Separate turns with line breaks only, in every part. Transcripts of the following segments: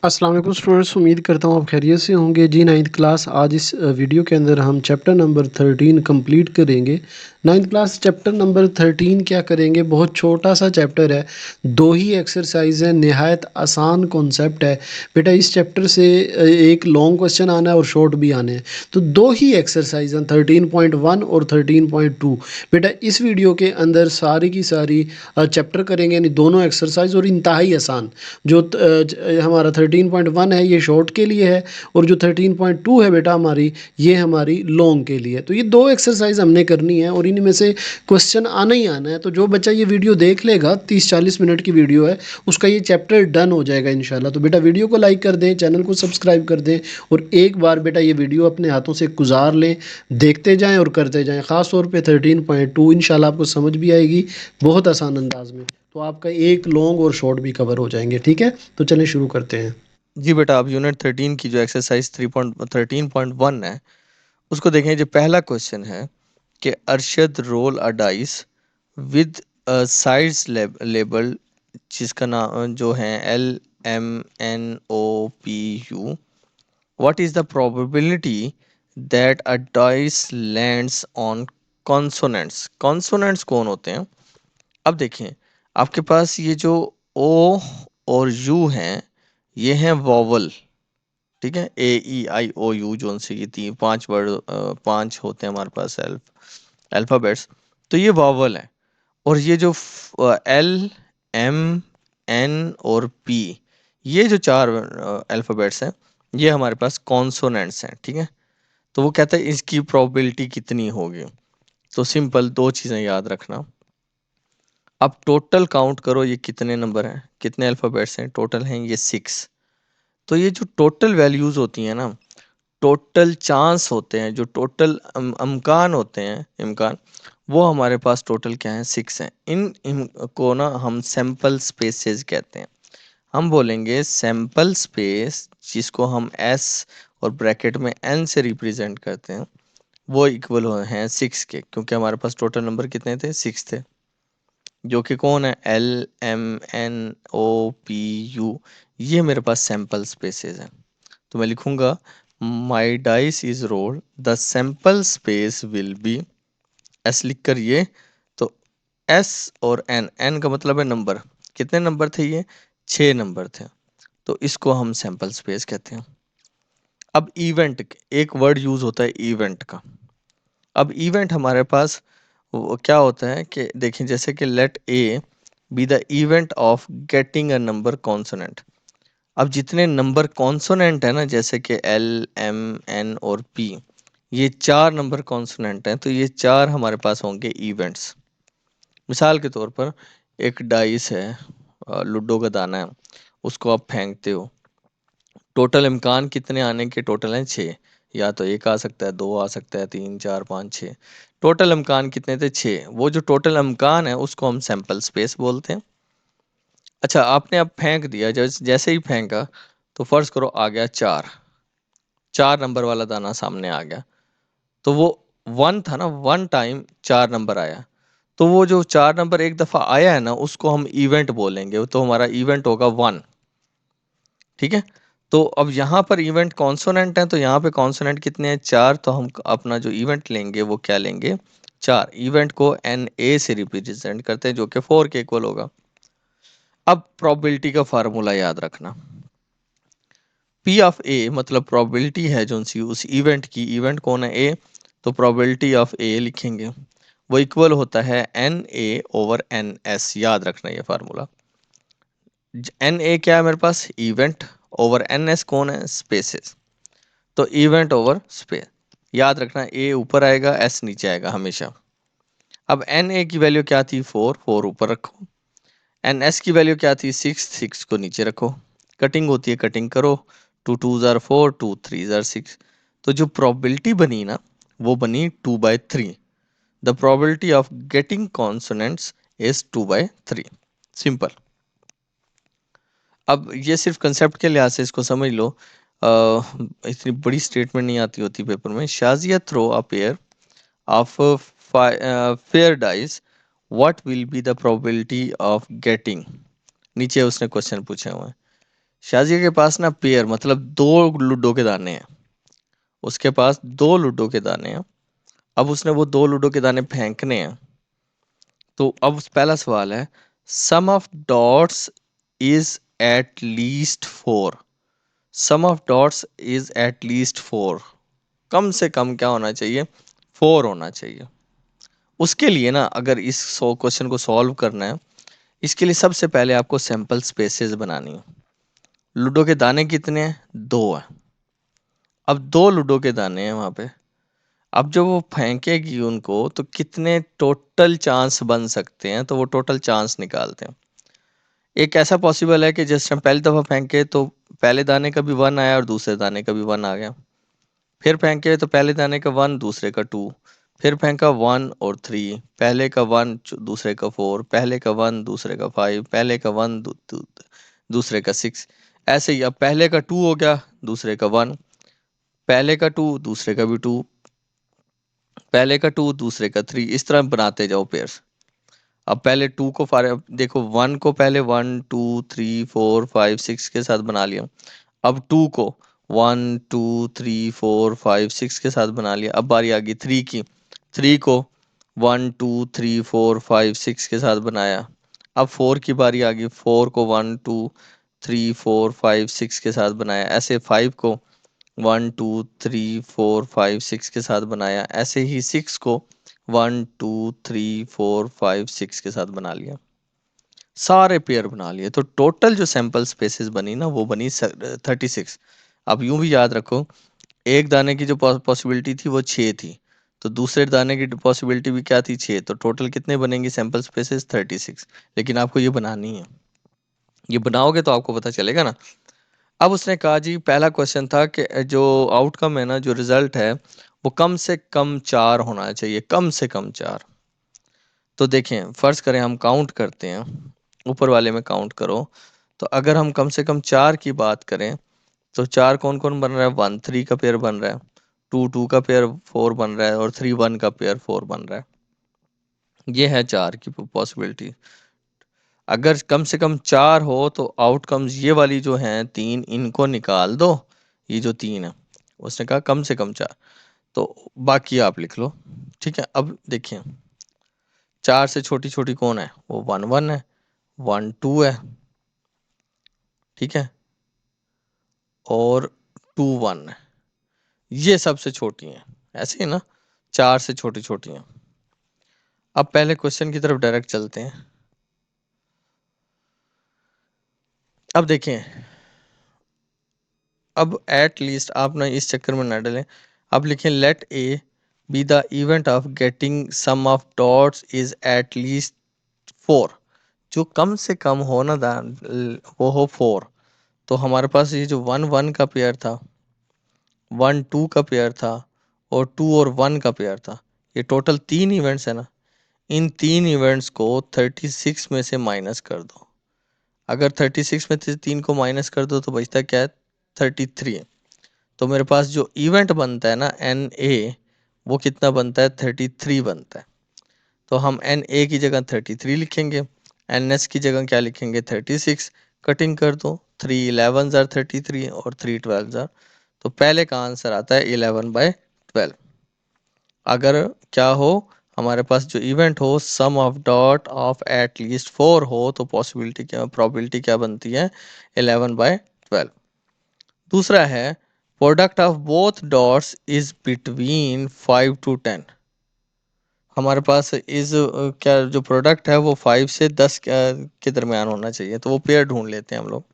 अस्सलाम वालेकुम स्टूडेंट्स, उम्मीद करता हूँ आप खैरियत से होंगे। जी नाइन्थ क्लास आज इस वीडियो के अंदर हम चैप्टर नंबर 13 कंप्लीट करेंगे। नाइन्थ क्लास चैप्टर नंबर 13 क्या करेंगे, बहुत छोटा सा चैप्टर है, दो ही एक्सरसाइज है, नहायत आसान कॉन्सेप्ट है। बेटा इस चैप्टर से एक लॉन्ग क्वेश्चन आना है और शॉर्ट भी आने हैं। तो दो ही एक्सरसाइज हैं 13.1 और 13.2। बेटा इस वीडियो के अंदर सारी की सारी चैप्टर करेंगे, यानी दोनों एक्सरसाइज, और इंतहाई आसान। जो हमारा 13.1 है ये शॉर्ट के लिए है, और जो 13.2 है बेटा हमारी, ये हमारी लॉन्ग के लिए। तो ये दो एक्सरसाइज हमने करनी है और इनमें से क्वेश्चन आना ही आना है। तो जो बच्चा ये वीडियो देख लेगा, 30-40 मिनट की वीडियो है, उसका ये चैप्टर डन हो जाएगा इंशाल्लाह। तो बेटा वीडियो को लाइक कर दें, चैनल को सब्सक्राइब कर दें, और एक बार बेटा ये वीडियो अपने हाथों से गुजार लें, देखते जाएं और करते जाएं। ख़ास तौर पे 13.2 इंशाल्लाह आपको समझ भी आएगी बहुत आसान अंदाज में। तो आपका एक लॉन्ग और शॉर्ट भी कवर हो जाएंगे। ठीक है, तो चलें शुरू करते हैं।
जी बेटा, अब यूनिट 13 की जो एक्सरसाइज 13.1 है उसको देखें। जो पहला क्वेश्चन है कि Arshad roll a dice with sides label, जिसका नाम जो है LMNOPU। What is the probability that a dice lands on consonants? Consonants कौन होते हैं? अब देखें, आपके पास ये जो ओ और यू हैं, ये हैं वॉवल। ठीक है, AEIOU जोन से ये तीन पांच वर्ड, पांच होते हैं हमारे पास अल्फाबेट्स। तो ये वॉवल है। और ये जो LMN और P, ये जो चार अल्फाबेट्स हैं, ये हमारे पास कॉन्सोनेंट्स हैं। ठीक है, तो वो कहता है इसकी प्रोबेबिलिटी कितनी होगी। तो सिंपल दो चीज़ें याद रखना। अब टोटल काउंट करो, ये कितने नंबर हैं, कितने अल्फाबेट्स हैं? टोटल हैं ये 6। तो ये जो टोटल वैल्यूज होती हैं ना, टोटल चांस होते हैं, जो टोटल इम्कान होते हैं, इम्कान, वो हमारे पास टोटल क्या है? 6 हैं। इन को ना हम सैंपल स्पेसेस कहते हैं। हम बोलेंगे सैंपल स्पेस, जिसको हम S और ब्रैकेट में N से रिप्रेजेंट करते हैं, वो इक्वल हैं 6 के, क्योंकि हमारे पास टोटल नंबर कितने थे? 6 थे। जो कि कौन है? LMNOPU। ये मेरे पास सैंपल स्पेसेस हैं। तो मैं लिखूंगा my dice is rolled, the sample space will be. S लिख कर ये, तो S और N का मतलब है नंबर। कितने नंबर थे ये? 6 नंबर थे। तो इसको हम सैंपल स्पेस कहते हैं। अब इवेंट, एक वर्ड यूज होता है इवेंट का। अब इवेंट हमारे पास वो क्या होता है कि देखें, जैसे कि let A be the event of getting a number consonant. अब जितने नंबर कॉन्सोनेंट है ना, जैसे कि LMN और P, ये 4 नंबर कॉन्सोनेंट हैं, तो ये 4 हमारे पास होंगे इवेंट्स। मिसाल के तौर पर एक डाइस है, लूडो का दाना है, उसको आप फेंकते हो। टोटल इम्कान कितने आने के? टोटल हैं 6। या तो एक आ सकता है, दो आ सकता है, 3 4 5 6। टोटल इम्कान कितने थे? 6। वो जो टोटल इम्कान है उसको हम सैंपल स्पेस बोलते हैं। अच्छा, आपने अब फेंक दिया, जैसे ही फेंका तो फर्ज करो आ गया 4। 4 नंबर वाला दाना सामने आ गया। तो वो 1 था ना, 1 टाइम 4 नंबर आया। तो वो जो 4 नंबर एक दफ़ा आया है ना, उसको हम इवेंट बोलेंगे। तो हमारा इवेंट होगा 1। ठीक है, तो अब यहाँ पर इवेंट कॉन्सोनेंट है, तो यहाँ पे कॉन्सोनेंट कितने हैं? 4। तो हम अपना जो इवेंट लेंगे वो क्या लेंगे? 4। इवेंट को NA से रिप्रेजेंट करते हैं, जो कि 4 के इक्वल होगा। अब प्रोबेबिलिटी का फार्मूला याद रखना। P ऑफ A मतलब प्रोबेबिलिटी है जो सी उस इवेंट की। इवेंट कौन है? A। तो प्रोबेबिलिटी ऑफ A लिखेंगे, वो इक्वल होता है NA ओवर NS। याद रखना ये फार्मूला। NA क्या है मेरे पास? इवेंट। ओवर NS कौन है? स्पेसेस। तो इवेंट ओवर स्पेस। याद रखना, A ऊपर आएगा, S नीचे आएगा हमेशा। अब NA की वैल्यू क्या थी? 4। 4 ऊपर रखो। NS की वैल्यू क्या थी? 6। 6 को नीचे रखो। कटिंग होती है, कटिंग करो। 2 2 आर 4, 2 3 आर 6। तो जो प्रोबेबिलिटी बनी ना, वो बनी 2/3। The probability of getting consonants is 2/3। Simple. अब ये सिर्फ कंसेप्ट के लिहाज से इसको समझ लो। इतनी बड़ी स्टेटमेंट नहीं आती होती पेपर में। Shazia throw a pair of fair dice, what will be the probability of getting? नीचे उसने क्वेश्चन पूछे हुए हैं। शाजिया के पास ना पेयर मतलब 2 लूडो के दाने हैं। उसके पास 2 लूडो के दाने हैं। अब उसने वो 2 लूडो के दाने फेंकने हैं। तो अब पहला सवाल है, sum of dots is at least 4। Sum of dots is at least 4। कम से कम क्या होना चाहिए? 4 होना चाहिए। उसके लिए ना अगर इस क्वेश्चन को सॉल्व करना है, इसके लिए सबसे पहले आपको सैंपल स्पेसेस बनानी है। लूडो के दाने कितने हैं? 2 है। अब 2 लूडो के दाने हैं वहां पे। अब जब वो फेंकेगी उनको तो कितने टोटल चांस बन सकते हैं, तो वो टोटल चांस निकालते हैं। एक ऐसा पॉसिबल है कि जिस टाइम पहली दफा फेंके तो पहले दाने का भी 1 आया और दूसरे दाने का भी 1 आ गया। फिर फेंके तो पहले दाने का 1, दूसरे का 2। फिर फेंका 1 और 3, पहले का 1, दूसरे का 4, पहले का 1, दूसरे का 5, पहले का 1, दूसरे का 6। ऐसे ही अब पहले का 2 हो गया, दूसरे का 1, पहले का 2, दूसरे का भी 2, पहले का 2, दूसरे का 3, इस तरह बनाते जाओ पेयर्स। अब पहले 2 को देखो 1 को पहले 1 2 3 4 5 6 के साथ बना लिया। अब 2 को 1 2 3 4 5 6 के साथ बना लिया। अब बारी आ गई 3 की। 3 को 1 2 3 4 5 6 के साथ बनाया। अब 4 की बारी आ गई। 4 को 1 2 3 4 5 6 के साथ बनाया। ऐसे 5 को 1 2 3 4 5 6 के साथ बनाया। ऐसे ही 6 को 1 2 3 4 5 6 के साथ बना लिया। सारे पेयर बना लिए तो टोटल जो सैंपल स्पेसेस बनी ना वो बनी 36। अब यूं भी याद रखो, एक दाने की जो पॉसिबिलिटी थी वो 6 थी, तो दूसरे दाने की पॉसिबिलिटी भी क्या थी? 6। तो टोटल कितने बनेंगे सैंपल स्पेसेस? 36। लेकिन आपको ये बनानी है, ये बनाओगे तो आपको पता चलेगा ना। अब उसने कहा जी, पहला क्वेश्चन था कि जो आउटकम है ना, जो रिजल्ट है वो कम से कम 4 होना चाहिए, कम से कम 4। तो देखें, फर्ज करें हम काउंट करते हैं, ऊपर वाले में काउंट करो। तो अगर हम कम से कम 4 की बात करें तो 4 कौन कौन बन रहा है? 1 3 का पेयर बन रहा है, 2 2 का पेयर 4 बन रहा है और 3 1 का पेयर 4 बन रहा है। ये है 4 की पॉसिबिलिटी। अगर कम से कम 4 हो तो आउटकम्स ये वाली जो हैं 3, इनको निकाल दो। ये जो 3 है, उसने कहा कम से कम 4। तो बाकी आप लिख लो। ठीक है, अब देखिए 4 से छोटी छोटी कौन है? वो 1 1 है, 1 2 है, ठीक है, और 2 1 है। ये सबसे छोटी हैं, ऐसे ही ना, 4 से छोटी छोटी हैं। अब पहले क्वेश्चन की तरफ डायरेक्ट चलते हैं। अब देखें, अब एट लीस्ट आप ना इस चक्कर में ना डलें। अब लिखें, let A be the event of getting sum of dots is at least 4। जो कम से कम हो ना वो हो 4। तो हमारे पास ये जो 1 1 का पेयर था, 1 2 का पेयर था और 2 और 1 का पेयर था, ये टोटल 3 इवेंट्स है ना। इन 3 इवेंट्स को 36 में से माइनस कर दो। अगर 36 में से 3 को माइनस कर दो तो बचता क्या है? 33। तो मेरे पास जो इवेंट बनता है ना एन ए, वो कितना बनता है? 33 बनता है। तो हम एन ए की जगह 33 लिखेंगे, एन एस की जगह क्या लिखेंगे? 36। कटिंग कर दो, 3 11 जार 33 और 3 12 जार। तो पहले का आंसर आता है 11/12। अगर क्या हो, हमारे पास जो इवेंट हो sum of dot of at least 4 हो, तो पॉसिबिलिटी क्या, प्रोबेबिलिटी क्या बनती है? 11/12। दूसरा है, product of both dots is between 5 to 10। हमारे पास इज क्या जो प्रोडक्ट है वो 5 से 10 के दरमियान होना चाहिए। तो वो पेयर ढूंढ लेते हैं हम लोग।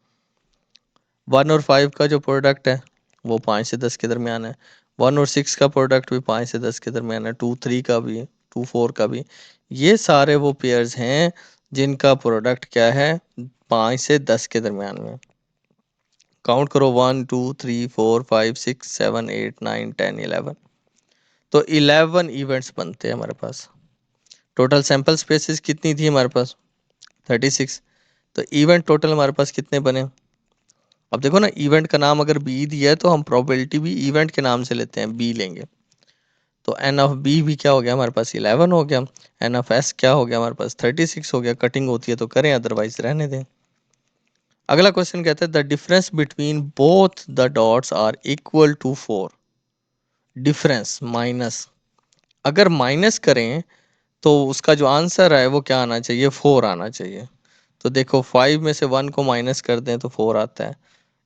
1 और 5 का जो प्रोडक्ट है वो 5 से 10 के दरमियान है। 1 और 6 का प्रोडक्ट भी 5 से 10 के दरमियान है। 2 3 का भी, 2 4 का भी। ये सारे वो पेयर्स हैं जिनका प्रोडक्ट क्या है? 5 से 10 के दरमियान में। काउंट करो, 1 2 3 4 5 6 7 8 9 10 11। तो 11 इवेंट्स बनते हैं हमारे पास। टोटल सैंपल स्पेसिस कितनी थी हमारे पास? 36। तो इवेंट टोटल हमारे पास कितने बने? अब देखो ना, इवेंट का नाम अगर बी दिया है तो हम प्रोबेबिलिटी भी इवेंट के नाम से लेते हैं, बी लेंगे। तो एन ऑफ बी भी क्या हो गया हमारे पास? 11 हो गया। एन ऑफ एस क्या हो गया हमारे पास? 36 हो गया। कटिंग होती है तो करें, अदरवाइज रहने दें। अगला क्वेश्चन कहता है the difference between both the dots are equal to 4। Difference minus, अगर माइनस करें तो उसका जो आंसर है वो क्या आना चाहिए, 4 आना चाहिए। तो देखो 5 में से 1 को माइनस कर दें तो 4 आता है,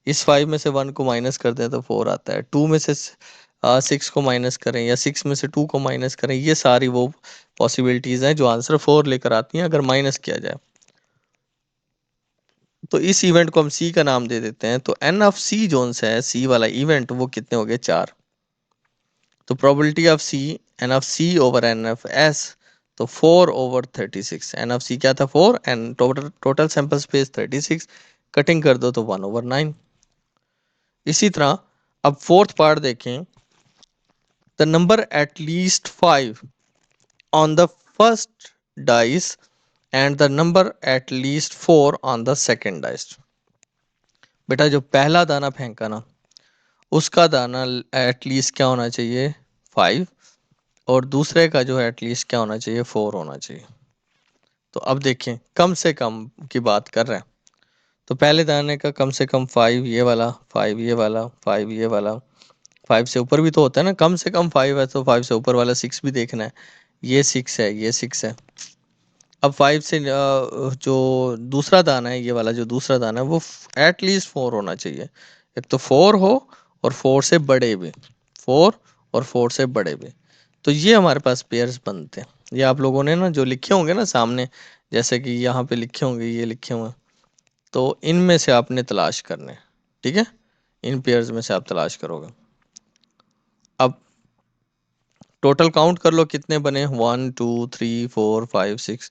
इस 5 में से 1 को माइनस कर दें तो 4 आता है, 2 में से 6 को माइनस करें या 6 में से 2 को माइनस करें, ये सारी वो पॉसिबिलिटीज हैं जो आंसर 4 लेकर आती हैं अगर माइनस किया जाए। तो इस इवेंट को हम सी का नाम दे देते हैं। तो एन ऑफ सी जोन से है सी वाला इवेंट, वो कितने हो गए, 4। तो probability of C, N of C over N of S, तो 4 ओवर 36। एन ऑफ सी क्या था, 4, and total total sample space 36, cutting कर दो तो 1 ओवर 9। इसी तरह अब फोर्थ पार्ट देखें, the number at least 5 on the first dice and the number eight least 4 on the second dice. बेटा जो पहला दाना फेंका ना, उसका दाना एटलीस्ट क्या होना चाहिए, 5, और दूसरे का जो है एटलीस्ट क्या होना चाहिए, 4 होना चाहिए। तो अब देखें कम से कम की बात कर रहे हैं, तो पहले दाने का कम से कम 5 ये वाला, 5 ये वाला, 5 ये वाला, 5 से ऊपर भी तो होता है ना, कम से कम 5 है तो 5 से ऊपर वाला 6 भी देखना है, ये 6 है, ये 6 है। अब 5 से जो दूसरा दाना है, ये वाला जो दूसरा दाना है वो एटलीस्ट 4 होना चाहिए। एक तो 4 हो और 4 से बड़े भी, 4 और 4 से बड़े भी। तो ये हमारे पास पेयर्स बनते हैं। ये आप लोगों ने ना जो लिखे होंगे ना सामने, जैसे कि यहाँ पे लिखे होंगे, ये लिखे हुए हैं, तो इनमें से आपने तलाश करने हैं, ठीक है, इन पेयर्स में से आप तलाश करोगे। अब टोटल काउंट कर लो कितने बने, 1 2 3 4 5 6।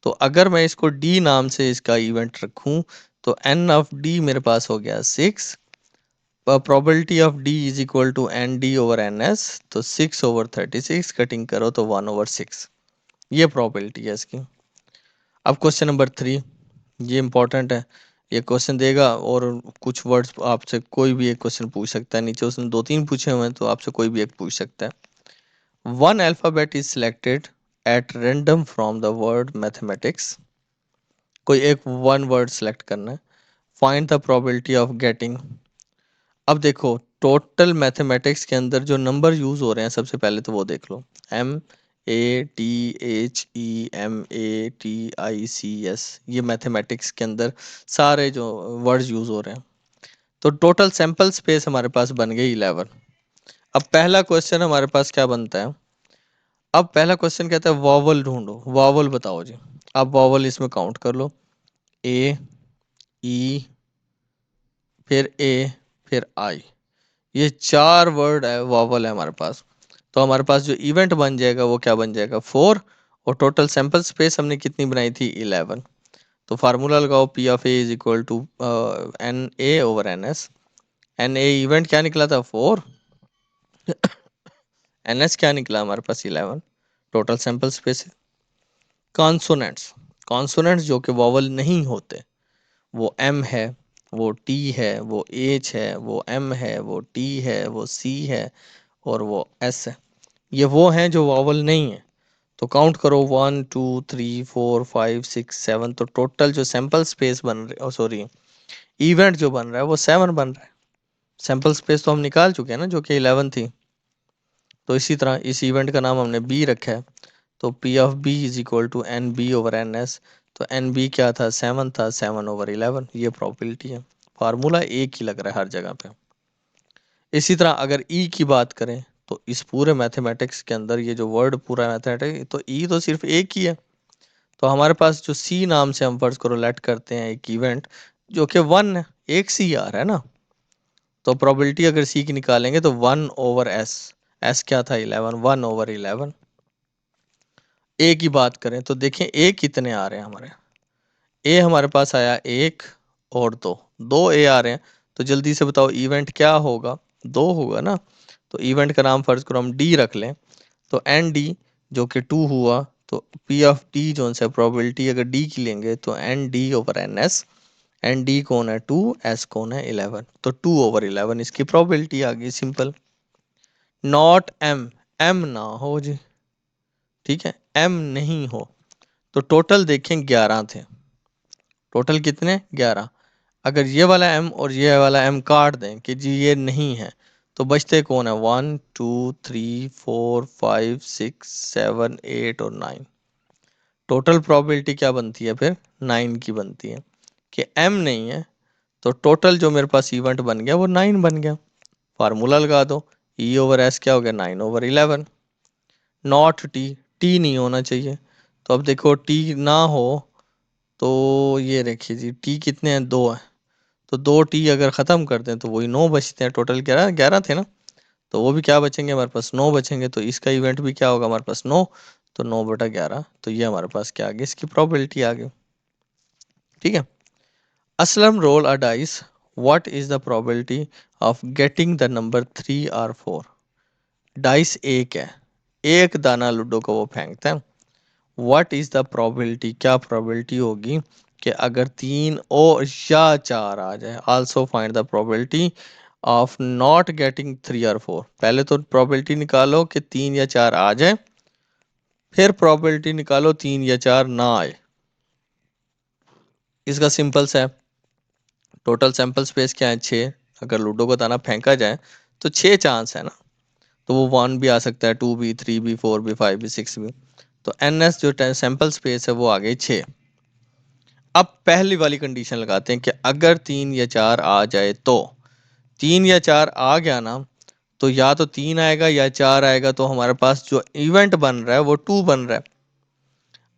तो अगर मैं इसको डी नाम से इसका इवेंट रखूं तो एन ऑफ डी मेरे पास हो गया 6। Probability of D is equal to N D over N S, तो 6 ओवर 36, कटिंग करो तो 1 ओवर 6। ये प्रोबेबिलिटी है इसकी। अब क्वेश्चन नंबर 3, ये इंपॉर्टेंट है। ये क्वेश्चन देगा और कुछ वर्ड्स आपसे कोई भी एक क्वेश्चन पूछ सकता है, नीचे उसने 2 3 पूछे हुए हैं तो आपसे कोई भी एक पूछ सकता है। One alphabet is selected eight random from the word mathematics. कोई एक वन वर्ड सेलेक्ट करना है, find the probability of getting. अब देखो टोटल मैथमेटिक्स के अंदर जो नंबर यूज हो रहे हैं सबसे पहले तो वो देख लो, MATHEMATICS, ये मैथमेटिक्स के अंदर सारे जो वर्ड्स यूज हो रहे हैं। तो टोटल सैंपल स्पेस हमारे पास बन गई 11। अब पहला क्वेश्चन हमारे पास क्या बनता है, अब पहला क्वेश्चन कहता है वॉवल ढूंढो, वॉवल बताओ जी। आप वॉवल इसमें काउंट कर लो, ए, ई, फिर ए, फिर आई, ये 4 वर्ड है, वॉवल है हमारे पास। तो हमारे पास जो इवेंट बन जाएगा वो क्या बन जाएगा, 4, और टोटल सैंपल स्पेस हमने कितनी बनाई थी, 11। तो फार्मूला लगाओ, P of A is equal to N A over N S. N A event क्या निकला था, 4, एन एस क्या निकला हमारे पास, 11, total sample space. Consonants, consonants जो कि वॉवल नहीं होते, वो एम है, वो टी है, वो एच है, वो एम है, वो टी है, वो सी है, और वो एस है। ये वो हैं जो वॉवल नहीं है। तो काउंट करो, 1 2 3 4 5 6 7। तो टोटल जो सैंपल स्पेस बन रही, सॉरी इवेंट जो बन रहा है वो 7 बन रहा है। सैंपल स्पेस तो हम निकाल चुके हैं ना जो कि 11 थी। तो इसी तरह इस इवेंट का नाम हमने बी रखा है। तो P of B is equal to N B over N S. तो एन बी क्या था, 7 था, 7 ओवर 11, ये प्रॉबिलिटी है। फार्मूला एक ही लग रहा है हर जगह पे। इसी तरह अगर ई की बात करें तो इस पूरे मैथमेटिक्स के अंदर ये जो वर्ड पूरा मैथमेटिक्स, तो ई तो सिर्फ एक ही है। तो हमारे पास जो सी नाम से हम फर्ज करो लेट करते हैं एक इवेंट जो कि 1 है, एक सी आ रहा है ना, तो प्रोबेबिलिटी अगर सी की निकालेंगे तो 1 ओवर एस, एस क्या था, 11, 1 ओवर 11। ए की बात करें तो देखें ए कितने आ रहे हैं हमारे, ए हमारे पास आया 1 और 2, 2 ए आ रहे हैं। तो जल्दी से बताओ इवेंट क्या होगा, 2 होगा ना। तो इवेंट का नाम फर्ज करो हम डी रख लें, तो एन डी जो कि 2 हुआ। तो पी ऑफ डी जो से प्रोबेबिलिटी अगर डी की लेंगे तो N D over N S. N D कौन है, 2, एस कौन है, 11। तो 2 ओवर 11 इसकी प्रोबेबिलिटी आ गई, सिंपल। नॉट एम, एम ना हो जी, ठीक है, एम नहीं हो। तो टोटल देखें 11 थे, टोटल कितने, 11। अगर ये वाला m और ये वाला m काट दें कि जी ये नहीं है, तो बचते कौन है? 1 2 3 4 5 6 7 8 और 9। टोटल प्रोबेबिलिटी क्या बनती है फिर? 9 की बनती है कि m नहीं है, तो टोटल जो मेरे पास इवेंट बन गया वो 9 बन गया। फार्मूला लगा दो, e ओवर s क्या हो गया? 9/11। नॉट टी नहीं होना चाहिए। तो अब देखो टी ना हो तो ये देखिए जी टी कितने हैं? 2 है। तो 2 टी अगर ख़त्म कर दें तो वही 9 बचते हैं। टोटल 11 11 थे ना, तो वो भी क्या बचेंगे हमारे पास? 9 बचेंगे। तो इसका इवेंट भी क्या होगा हमारे पास? 9। तो 9/11। तो ये हमारे पास क्या आ गया? इसकी प्रोबेबिलिटी आ गई। ठीक है। Aslam roll a dice, what is the probability of getting the number 3 और 4? डाइस एक है, एक दाना लूडो को वो फेंकता है। व्हाट इज द प्रोबेबिलिटी, क्या प्रोबेबिलिटी होगी कि अगर 3 और या 4 आ जाए? Also find the probability of not getting 3 और 4। पहले तो प्रोबेबिलिटी निकालो कि 3 या 4 आ जाए, फिर प्रोबेबिलिटी निकालो 3 या 4 ना आए। इसका सिंपल सा है, टोटल सैंपल स्पेस क्या है? 6। अगर लूडो को दाना फेंका जाए तो 6 चांस है ना, तो वो 1 भी आ सकता है, 2 भी, 3 भी, 4 भी, 5 भी, 6 भी। तो एन एस जो सैंपल स्पेस है वो आ गई 6। अब पहली वाली कंडीशन लगाते हैं कि अगर 3 या 4 आ जाए, तो 3 या 4 आ गया ना, तो या तो 3 आएगा या 4 आएगा। तो हमारे पास जो इवेंट बन रहा है वो 2 बन रहा है।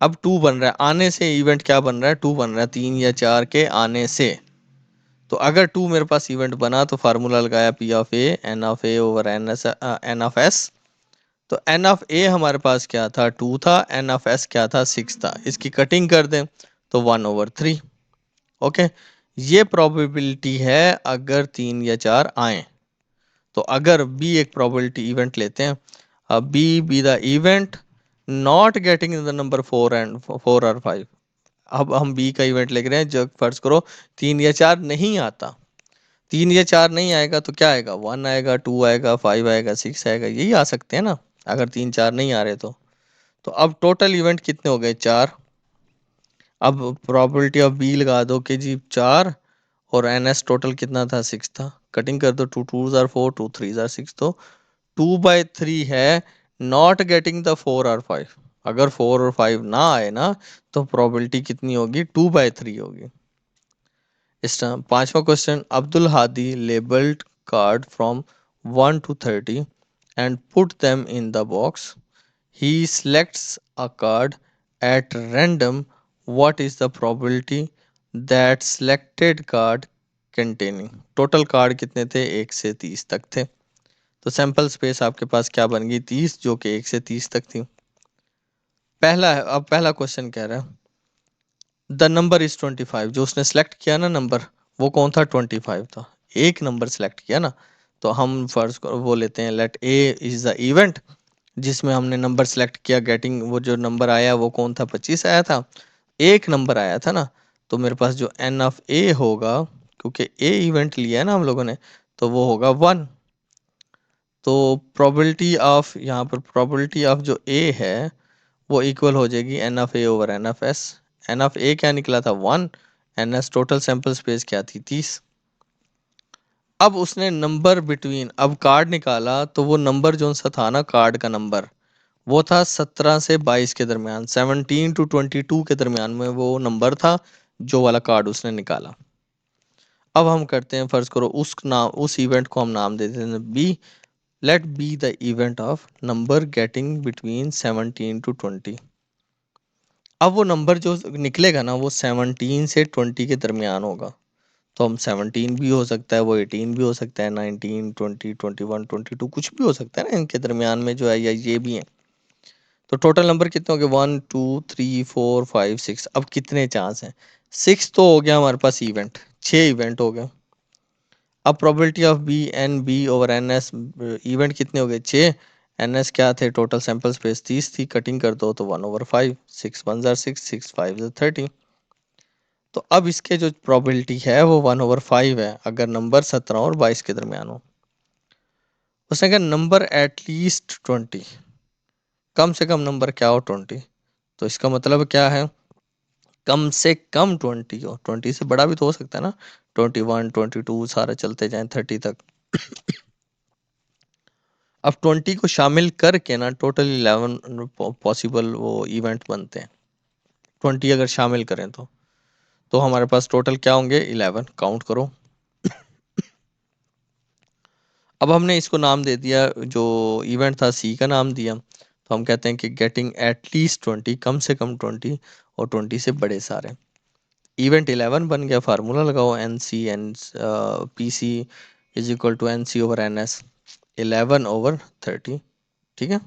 अब 2 बन रहा है, आने से इवेंट क्या बन रहा है? 2 बन रहा है, 3 या 4 के आने से। तो अगर 2 मेरे पास इवेंट बना तो फार्मूला लगाया P of A, N of A over N of S. तो एन ऑफ ए हमारे पास क्या था? 2 था। एन ऑफ एस क्या था? 6 था। इसकी कटिंग कर दें तो 1/3। ओके, ये प्रोबेबिलिटी है अगर 3 या 4 आए। तो अगर बी एक प्रोबेबिलिटी इवेंट लेते हैं, अब B the event not getting the number 4 और 5। अब हम बी का इवेंट लिख रहे हैं, जब फर्ज करो 3 या 4 नहीं आता। 3 या 4 नहीं आएगा तो क्या आएगा? 1 आएगा, 2 आएगा, 5 आएगा, 6 आएगा, यही आ सकते हैं ना अगर 3 4 नहीं आ रहे तो अब टोटल इवेंट कितने हो गए? 4। अब प्रोबेबिलिटी ऑफ बी लगा दो कि जी 4 और एन एस टोटल कितना था? 6 था। कटिंग कर दो, 2 2s आर 4, 2 3s आर 6। तो 2/3 है नॉट गेटिंग द 4 और 5। अगर 4 और 5 ना आए ना, तो प्रोबेबिलिटी कितनी होगी? 2/3 होगी। इस तरह पांचवा question, Abdul Hadi labelled card from 1 to 30 and put them in the box. He selects a card at random. What is the probability that selected card containing? Total card कितने थे? 1 से 30 तक थे। तो सैंपल स्पेस आपके पास क्या बन गई? 30, जो कि 1 से 30 तक थी। पहला है, अब पहला क्वेश्चन कह रहा है द नंबर इज 25। जो उसने सेलेक्ट किया ना नंबर, वो कौन था? 25 था। एक नंबर सेलेक्ट किया ना, तो हम फर्स्ट वो लेते हैं, let A is the event जिसमें हमने नंबर सेलेक्ट किया। गेटिंग वो जो नंबर आया वो कौन था? 25 आया था। एक नंबर आया था ना, तो मेरे पास जो एन ऑफ ए होगा, क्योंकि ए इवेंट लिया है ना हम लोगों ने, तो वो होगा 1। तो प्रोबेबिलिटी ऑफ, यहाँ पर प्रोबेबिलिटी ऑफ जो ए है वो इक्वल हो जाएगी n of A over N of S. N of A क्या निकला था? 1। N S total sample space क्या थी? 30। अब उसने नंबर बिटवीन, अब कार्ड निकाला तो वो नंबर जो सा था ना, कार्ड का नंबर वो था 17 से 22 के दरमियान, 17 to 22 के दरमियान में वो नंबर था जो वाला कार्ड उसने निकाला। अब हम करते हैं, फर्ज करो उस इवेंट को हम नाम दे देते हैं B. Let B the event of number getting between 17 to 20। अब वो नंबर जो निकलेगा ना वो 17 से 20 के दरमियान होगा। तो हम 17 भी हो सकता है, वो 18 भी हो सकता है, 19 20 21 22 कुछ भी हो सकता है ना इनके दरमियान में जो है, या ये भी है। तो टोटल नंबर कितने हो गए? 1 2 3 4 5 6। अब कितने चांस हैं? 6 तो हो गया हमारे पास इवेंट, 6 इवेंट हो गए। अब probability of B N B over N S, event कितने हो गए? 6। एन एस क्या थे? टोटल सैंपल स्पेस 30 थी। कटिंग कर दो तो 1/5। 6 1 जार 6, 6 5 जार 30। तो अब इसके जो प्रोबेबिलिटी है वो 1/5 है अगर नंबर 17 और 22 के दरमियान हो। उसने कहा नंबर एटलीस्ट 20, कम से कम नंबर क्या हो? 20। तो इसका मतलब क्या है कम से कम 20 हो, 20 से बड़ा भी तो हो सकता है ना, 21, 22 सारे चलते जाएं 30 तक। अब 20 को शामिल करके ना टोटल 11 पॉसिबल वो इवेंट बनते हैं। 20 अगर शामिल करें तो हमारे पास टोटल क्या होंगे, 11, काउंट करो। अब हमने इसको नाम दे दिया, जो इवेंट था सी का नाम दिया, तो हम कहते हैं कि गेटिंग एटलीस्ट 20, कम से कम 20, और 20 से बड़े सारे। इवेंट 11 बन गया, फार्मूला लगाओ, P C is equal to N C over N S, 11/30। ठीक है।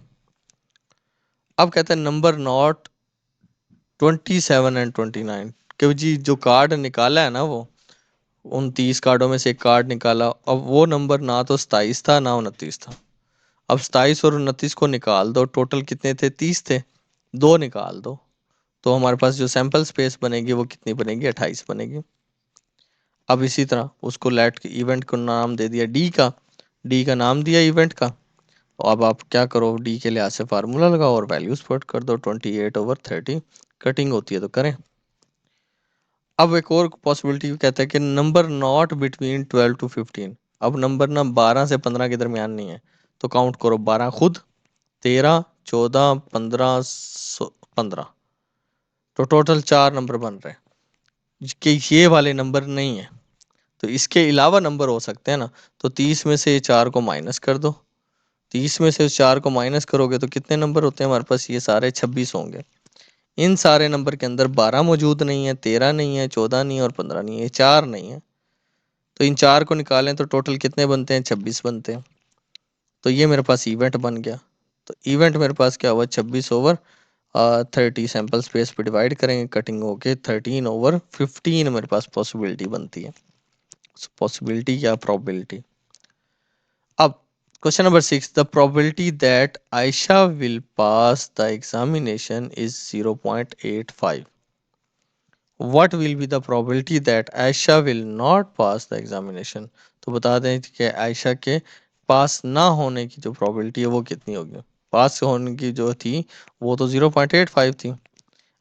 अब कहते हैं नंबर नॉट 27 एंड 29, क्योंकि जी जो कार्ड निकाला है ना, वो उन 30 कार्डों में से एक कार्ड निकाला, अब वो नंबर ना तो 27 था ना 29 था। अब 27 और 29 को निकाल दो, टोटल कितने थे, 30 थे, दो निकाल दो, तो हमारे पास जो सैंपल स्पेस बनेगी वो कितनी बनेगी, 28 बनेगी। अब इसी तरह उसको लेट के इवेंट को नाम दे दिया डी का नाम दिया इवेंट का। अब आप क्या करो, डी के लिहाज से फार्मूला लगाओ और वैल्यूज पुट कर दो, 28/30, कटिंग होती है तो करें। अब एक और पॉसिबिलिटी कहता है कि नंबर नॉट बिटवीन 12 to 15। अब नंबर ना 12 से 15 के दरमियान नहीं है, तो काउंट करो, 12 खुद, 13, 14, 15, 15, तो टोटल 4 नंबर बन रहे हैं कि ये वाले नंबर नहीं है। तो इसके अलावा नंबर हो सकते हैं ना, तो 30 में से 4 को माइनस कर दो, 30 में से 4 को माइनस करोगे तो कितने नंबर होते हैं हमारे पास, ये सारे 26 होंगे। इन सारे नंबर के अंदर 12 मौजूद नहीं है, 13 नहीं है, 14 नहीं है और 15 नहीं है, 4 नहीं है। तो इन 4 को निकालें तो टोटल कितने बनते हैं, 26 बनते हैं। तो ये मेरे पास इवेंट बन गया। तो इवेंट मेरे पास क्या हुआ, 26/30 सैंपल स्पेस पे डिवाइड करेंगे, कटिंग होके 13/15 मेरे पास पॉसिबिलिटी बनती है। पॉसिबिलिटी या प्रोबेबिलिटी। अब question number 6, the probability that Ayesha will pass the examination is 0.85। What will be the probability that Ayesha will not pass the examination. तो बता दें कि आयशा के पास ना होने की जो प्रोबेबिलिटी है वो कितनी होगी। पास होने की जो थी वो तो 0.85 थी।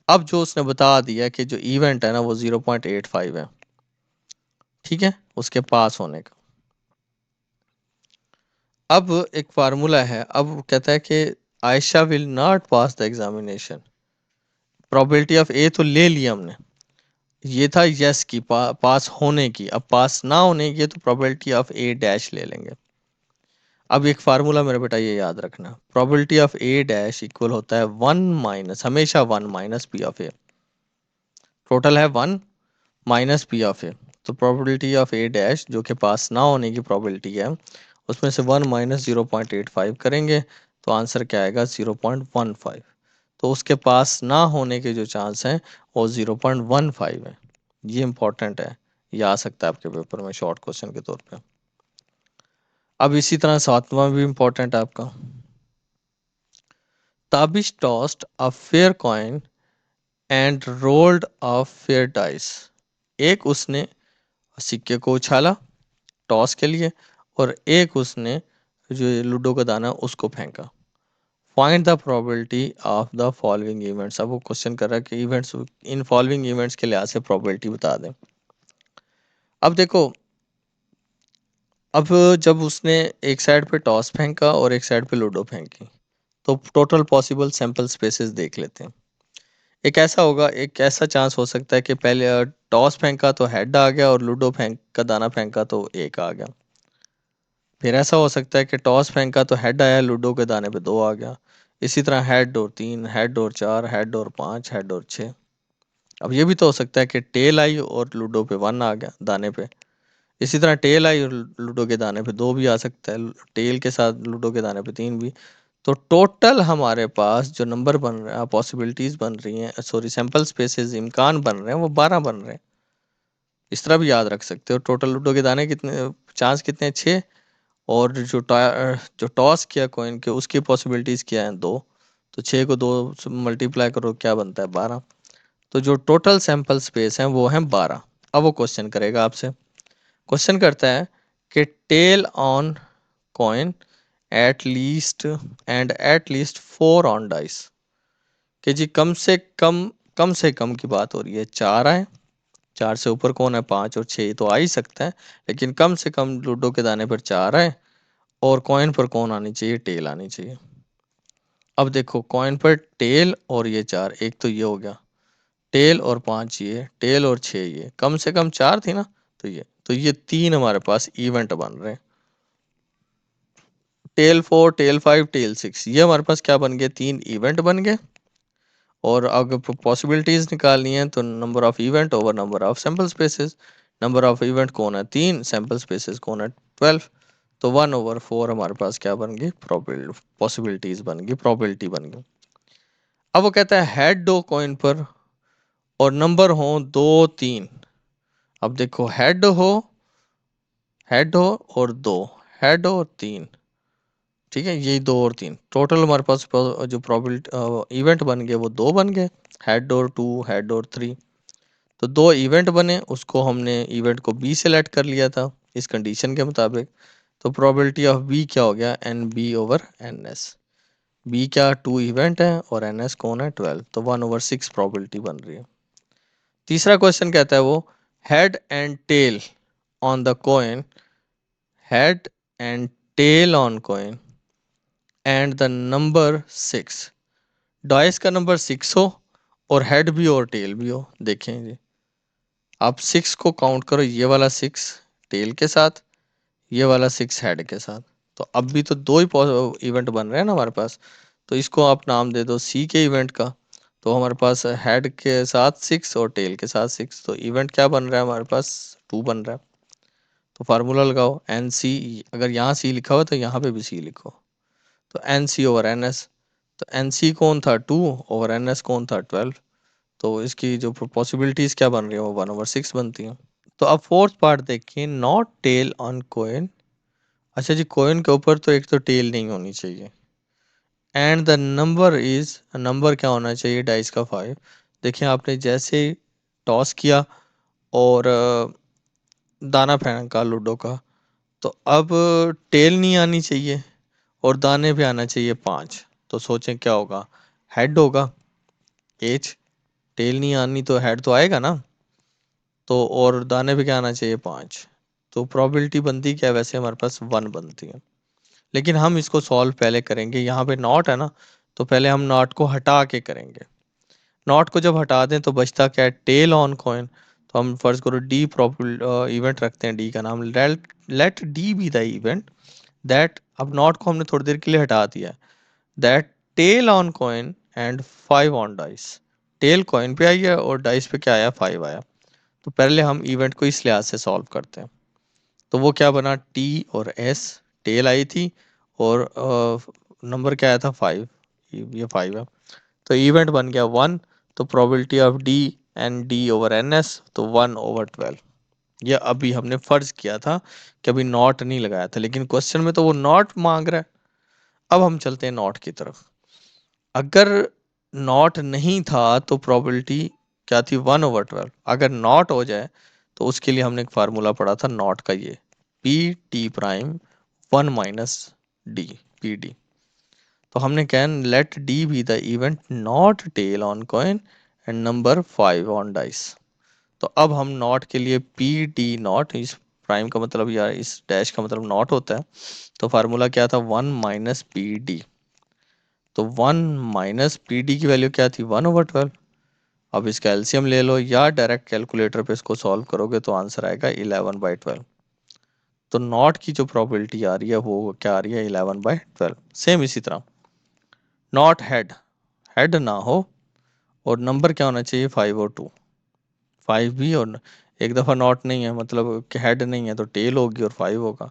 अब जो उसने बता दिया कि जो इवेंट है ना वो 0.85 है, ठीक है, उसके पास होने का। अब एक फार्मूला है, अब वो कहता है कि Ayesha will not pass the examination. Probability of A तो ले लिया हमने, ये था यस की पास होने की। अब पास ना होने की है तो प्रोबेबिलिटी ऑफ ए डैश ले लेंगे। अब एक फार्मूला मेरे बेटा ये याद रखना, probability of A dash equal होता है 1 माइनस, हमेशा 1 minus P of A. Total है 1 माइनस पी ऑफ ए, तो प्रोबेबिलिटी ऑफ ए डैश जो कि पास ना होने की प्रोबेबिलिटी है, उसमें से 1 माइनस 0.85 करेंगे तो आंसर क्या आएगा, 0.15। तो उसके पास ना होने के जो चांस हैं वो 0.15 है। ये इंपॉर्टेंट है, ये आ सकता है आपके पेपर में शॉर्ट क्वेश्चन के तौर पे। अब इसी तरह सातवां भी इंपॉर्टेंट है आपका, Tabish tossed a fair coin and rolled a fair dice. एक उसने सिक्के को उछाला टॉस के लिए, और एक उसने जो लूडो का दाना उसको फेंका। Find the probability of the following events. अब वो क्वेश्चन कर रहा है कि इवेंट्स, इन फॉलोइंग इवेंट्स के लिहाज से प्रोबेबिलिटी बता दें। अब देखो, अब जब उसने एक साइड पे टॉस फेंका और एक साइड पे लूडो फेंकी, तो टोटल पॉसिबल सैंपल स्पेसेस देख लेते हैं। एक ऐसा होगा, एक ऐसा चांस हो सकता है कि पहले टॉस फेंका तो हेड आ गया और लूडो फेंक का दाना फेंका तो एक आ गया। फिर ऐसा हो सकता है कि टॉस फेंका तो हेड आया, लूडो के दाने पे दो आ गया। इसी तरह हेड और 3, हेड और 4, हेड और 5, हेड और 6। अब ये भी तो हो सकता है कि टेल आई और लूडो पे 1 आ गया दाने पे। इसी तरह टेल आई और लूडो के दाने पे 2 भी आ सकता है, टेल के साथ लूडो के दाने पे 3 भी। तो टोटल हमारे पास जो नंबर बन रहे हैं, पॉसिबिलिटीज बन रही हैं, सॉरी सैंपल स्पेसेस, इम्कान बन रहे हैं, वो 12 बन रहे हैं। इस तरह भी याद रख सकते हो, टोटल लूडो के दाने कितने, चांस कितने हैं, 6। और जो टॉस किया कॉइन के, उसकी पॉसिबिलिटीज क्या है, 2। तो 6 को 2 से मल्टीप्लाई करो, क्या बनता है, 12। तो जो टोटल सैंपल स्पेस है वो है 12। अब वो क्वेश्चन करेगा आपसे, क्वेश्चन करता है कि tail on coin at least and at least 4 on dice, कि जी कम से कम कम से कम की बात हो रही है, 4 आए, 4 से ऊपर कौन है, 5 और 6 तो आ ही सकता है, लेकिन कम से कम लूडो के दाने पर 4 आए और कॉइन पर कौन आनी चाहिए, टेल आनी चाहिए। अब देखो कॉइन पर टेल और ये 4, एक तो ये हो गया, टेल और 5 ये, टेल और 6 ये, कम से कम 4 थी ना, तो ये 3 हमारे पास इवेंट बन रहे हैं। टेल 4, टेल 5, टेल 6, ये हमारे पास क्या बन गए, 3 इवेंट बन गए। और अगर पॉसिबिलिटीज निकालनी है तो number of event over number of sample spaces, number of event कौन है 3, सैंपल स्पेसेस कौन है 12, तो 1/4 हमारे पास क्या बन गई, पॉसिबिलिटीज बन गई, प्रोबेबिलिटी बन गई। अब वो कहता है हेड दो कॉइन पर और नंबर हो 2 3। अब देखो हेड हो और 2, हेड हो और 3, ठीक है, यही 2 और 3 टोटल हमारे पास जो प्रोबेबिलिटी इवेंट बन गए वो 2 बन गए, हेड और 2, हेड और 3। तो 2 इवेंट बने, उसको हमने इवेंट को बी सेलेक्ट कर लिया था इस कंडीशन के मुताबिक। तो प्रोबेबिलिटी ऑफ बी क्या हो गया, N B over N S. B क्या 2 इवेंट है और एन एस कौन है 12, तो 1/6 प्रोबेबिलिटी बन रही है। तीसरा क्वेश्चन कहता है वो, head and tail on the coin, head and tail on coin and the number 6, dice का नंबर 6 हो और हेड भी और टेल भी हो। देखें जी, आप 6 को काउंट करो, ये वाला 6 टेल के साथ, ये वाला 6 हेड के साथ, तो अब भी तो 2 ही इवेंट बन रहे हैं ना हमारे पास। तो इसको आप नाम दे दो सी के इवेंट का। तो हमारे पास हेड के साथ 6 और टेल के साथ 6, तो इवेंट क्या बन रहा है हमारे पास, 2 बन रहा है। तो फार्मूला लगाओ एन सी, अगर यहाँ सी लिखा हुआ तो यहाँ पे भी सी लिखो, तो N C over N S. तो एन सी कौन था 2 ओवर एन एस कौन था 12। तो इसकी जो पॉसिबिलिटीज क्या बन रही है वो 1/6 बनती है। तो अब फोर्थ पार्ट देखिए, नॉट टेल ऑन कोइन। अच्छा जी, कोइन के ऊपर तो एक तो टेल नहीं होनी चाहिए, and the number is, number क्या होना चाहिए डाइस का 5। देखिए आपने जैसे टॉस किया और दाना फेंका लूडो का, तो अब टेल नहीं आनी चाहिए और दाने पे आना चाहिए 5। तो सोचें क्या होगा, हेड होगा एज, टेल नहीं आनी तो हेड तो आएगा ना, तो और दाने पे क्या आना चाहिए 5। तो प्रोबेबिलिटी बनती क्या है, वैसे हमारे पास 1 बनती है, लेकिन हम इसको सॉल्व पहले करेंगे। यहाँ पे नॉट है ना, तो पहले हम नॉट को हटा के करेंगे। नॉट को जब हटा दें तो बचता क्या है, टेल ऑन कॉइन। तो हम फर्ज करो डी प्रोबेबल इवेंट रखते हैं, डी का नाम let D be the event that, अब नॉट को हमने थोड़ी देर के लिए हटा दिया, that tail on coin and 5 on dice. Tail coin पे आई है और डाइस पे क्या आया, 5 आया। तो पहले हम इवेंट को इस लिहाज से सॉल्व करते हैं। तो वो क्या बना, टी और एस, टेल आई थी और नंबर क्या आया था 5, ये 5 है। तो इवेंट बन गया 1, तो probability of D N D over N S, तो 1/12। ये अभी हमने फर्ज किया था कि अभी नॉट नहीं लगाया था, लेकिन क्वेश्चन में तो वो नॉट मांग रहा है। अब हम चलते हैं नॉट की तरफ। अगर नॉट नहीं था तो प्रोबेबिलिटी क्या थी, 1/12। अगर नॉट हो जाए तो उसके लिए हमने एक फार्मूला पढ़ा था नॉट का, ये P T prime 1 - D, P D. तो हमने क्या, let D be the event not tail on coin and number 5 on dice. तो अब हम नॉट के लिए पी डी नॉट, इस प्राइम का मतलब या इस डैश का मतलब नॉट होता है, तो फार्मूला क्या था, 1 - पी डी। तो 1 - पी डी की वैल्यू क्या थी, 1/12। अब इसका एलसीएम ले लो या डायरेक्ट कैलकुलेटर पे इसको सॉल्व करोगे तो आंसर आएगा 11/12। तो नॉट की जो प्रोबेबिलिटी आ रही है वो क्या आ रही है, 11/12। सेम इसी तरह नॉट हेड, हेड ना हो और नंबर क्या होना चाहिए, 5 और 2, 5 भी और एक दफ़ा नॉट नहीं है मतलब कि हेड नहीं है तो टेल होगी और 5 होगा,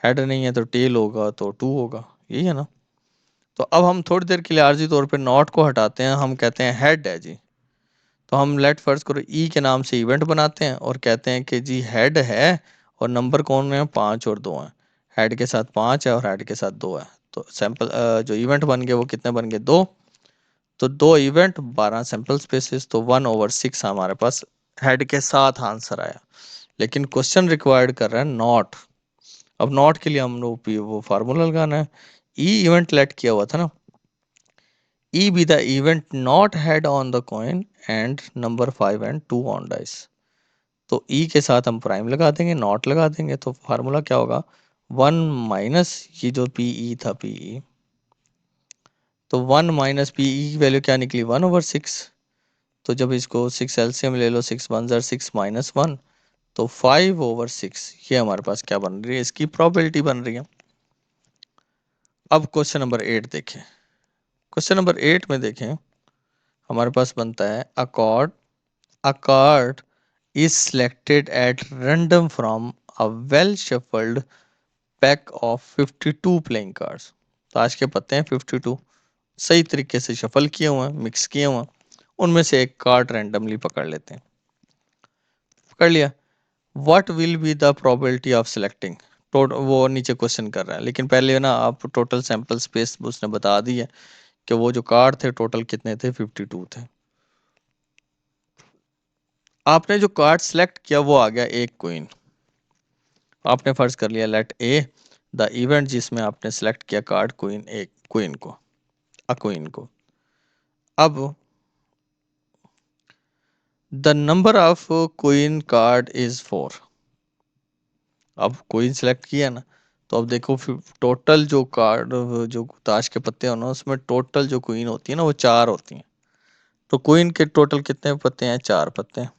हेड नहीं है तो टेल होगा तो 2 होगा, यही है ना। तो अब हम थोड़ी देर के लिए आर्जी तौर पे नॉट को हटाते हैं, हम कहते हैं हेड है जी। तो हम लेट फर्ज करो ई के नाम से इवेंट बनाते हैं और कहते हैं कि जी हेड है और नंबर कौन है, 5 और 2 हैं। हेड के साथ 5 है और हेड के साथ 2 है। तो सैंपल जो इवेंट बन गए वो कितने बन गए, 2। तो 2 इवेंट 12 सैंपल स्पेसेस, तो 1/6 हमारे पास हेड के साथ आंसर आया। लेकिन क्वेश्चन रिक्वायर्ड कर रहा है नॉट। अब नॉट के लिए हम लोग वो फार्मूला लगाना है, ई इवेंट लेट किया हुआ था ना, E be the event not had on the coin and number 5 and 2 on dice। तो E के साथ हम प्राइम लगा देंगे, नॉट लगा देंगे, तो फार्मूला क्या होगा 1 माइनस ये जो PE था PE, तो 1 माइनस PE की वैल्यू क्या निकली 1/6। तो जब इसको 6 एलसीएम ले लो 6 1 ज़र 6 माइनस 1, तो 5/6 ये हमारे पास क्या बन रही है, इसकी प्रोबेबिलिटी बन रही है। अब क्वेश्चन नंबर 8 देखें। क्वेश्चन नंबर 8 में देखें हमारे पास बनता है a card is selected at random from a well shuffled pack of 52 playing cards। ताश के पत्ते हैं 52, सही तरीके से शफल किए हुए हैं, मिक्स किए हुए हैं, उनमें से एक कार्ड रैंडमली पकड़ लेते हैं। पकड़ लिया, what will be the probability of selecting. वो नीचे क्वेश्चन कर रहा है, लेकिन पहले ना आप टोटल सैंपल स्पेस उसने बता दी है कि वो जो कार्ड थे टोटल कितने थे 52 थे। आपने जो कार्ड सेलेक्ट किया वो आ गया एक क्वीन। आपने फर्ज कर लिया लेट ए द इवेंट जिसमें आपने सेलेक्ट किया कार्ड क्वीन, एक क्वीन को, अ क्वीन को। अब the number of queen card is 4। अब क्वीन सेलेक्ट किया ना, तो अब देखो टोटल जो कार्ड जो ताश के पत्ते हो ना उसमें टोटल जो क्वीन होती है ना वो 4 होती हैं। तो क्वीन के टोटल कितने पत्ते हैं 4 पत्ते हैं।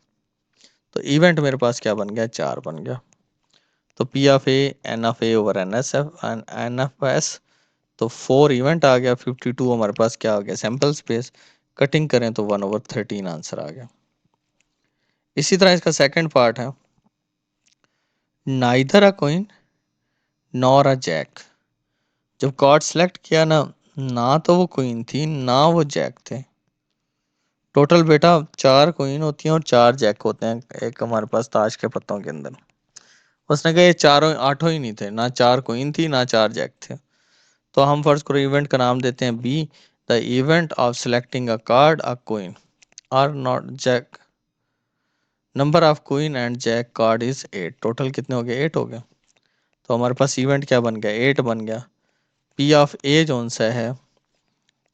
तो इवेंट मेरे पास क्या बन गया 4 बन गया। तो P of A N of A over N of S, तो 4 इवेंट आ गया, 52 हमारे पास क्या आ गया सैंपल स्पेस। कटिंग करें तो 1/13 आंसर आ गया। इसी तरह इसका सेकंड पार्ट है neither a queen nor a jack. जब कार्ड सेलेक्ट किया ना, ना तो वो क्वीन थी ना वो जैक थे। टोटल बेटा 4 क्वीन होती हैं और 4 जैक होते हैं एक हमारे पास ताश के पत्तों के अंदर। उसने कहा ये चारों आठों ही नहीं थे, ना 4 क्वीन थी ना 4 जैक थे। तो हम फर्ज करो इवेंट का नाम देते हैं B, the event of selecting a card a queen or not jack, number of queen and jack card is 8। Total कितने हो गए 8 हो गए। तो हमारे पास इवेंट क्या बन गया 8 बन गया। पी ऑफ ए जोन सा है